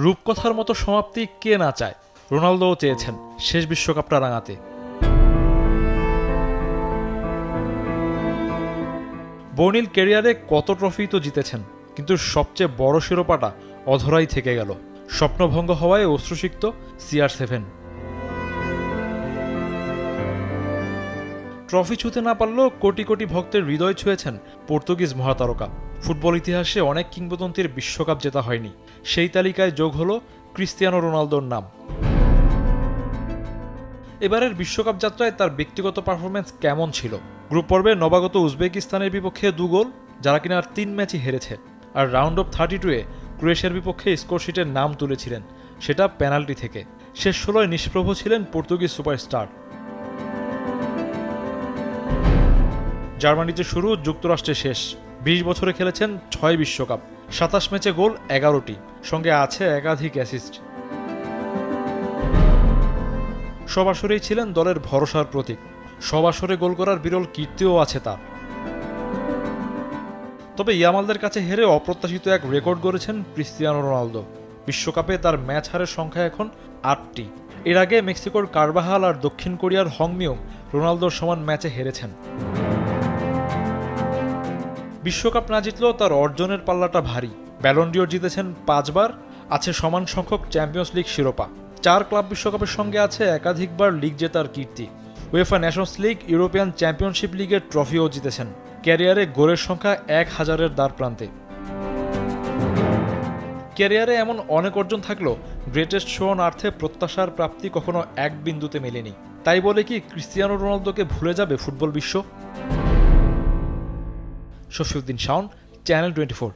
রূপকথার মতো সমাপ্তি কে না চায়। রোনালদোও চেয়েছেন শেষ বিশ্বকাপটা রাঙাতে। বর্ণিল ক্যারিয়ারে কত ট্রফি তো জিতেছেন, কিন্তু সবচেয়ে বড় শিরোপাটা অধরাই থেকে গেল। স্বপ্নভঙ্গ হওয়ায় অশ্রুসিক্ত CR7। ট্রফি ছুঁতে না পারলেও কোটি কোটি ভক্তের হৃদয় ছুঁয়েছেন পর্তুগিজ মহাতারকা। ফুটবল ইতিহাসে অনেক কিংবদন্তির বিশ্বকাপ জেতা হয়নি, সেই তালিকায় যোগ হলো ক্রিস্তিয়ানো রোনালদোর নাম। এবারের বিশ্বকাপ যাত্রায় তার ব্যক্তিগত পারফরম্যান্স কেমন ছিল? গ্রুপ পর্বে নবাগত উজবেকিস্তানের বিপক্ষে 2 গোল, যারা কিনা আর 3 ম্যাচই হেরেছে। আর রাউন্ড অফ 32-এ ক্রোয়েশিয়ার বিপক্ষে স্কোরশিটের নাম তুলেছিলেন, সেটা পেনাল্টি থেকে। শেষ 16-য় নিষ্প্রভ ছিলেন পর্তুগিজ সুপারস্টার। জার্মানিতে শুরু, যুক্তরাষ্ট্রে শেষ। 20 বছরে খেলেছেন 6 বিশ্বকাপ, 27 ম্যাচে গোল 11টি, সঙ্গে আছে একাধিক অ্যাসিস্ট। সব আসরেই ছিলেন দলের ভরসার প্রতীক। সব আসরে গোল করার বিরল কীর্তিও আছে তার। তবে ইয়ামালদের কাছে হেরে অপ্রত্যাশিত এক রেকর্ড গড়েছেন ক্রিস্তিয়ানো রোনালদো। বিশ্বকাপে তার ম্যাচ হারের সংখ্যা এখন 8টি। এর আগে মেক্সিকোর কারবাহাল আর দক্ষিণ কোরিয়ার হংমিও রোনালদোর সমান ম্যাচে হেরেছেন। বিশ্বকাপ না জিতলেও তার অর্জনের পাল্লাটা ভারী। ব্যালন ডিওর জিতেছেন 5 বার, আছে সমান সংখ্যক চ্যাম্পিয়ন্স লিগ শিরোপা। 4 ক্লাব বিশ্বকাপের সঙ্গে আছে একাধিকবার লিগ জেতার কীর্তি। UEFA nations league, European championship লিগের ট্রফিও জিতেছেন। ক্যারিয়ারে গোলের সংখ্যা 1000-এর দ্বার প্রান্তে। ক্যারিয়ারে এমন অনেক অর্জন থাকলেও গ্রেটেস্ট শো অন আর্থে প্রত্যাশার প্রাপ্তি কখনো এক বিন্দুতে মেলেনি। তাই বলে কি ক্রিস্তিয়ানো রোনালদোকে ভুলে যাবে ফুটবল বিশ্ব? শফিউদ্দিন শাওন, চ্যানেল 24।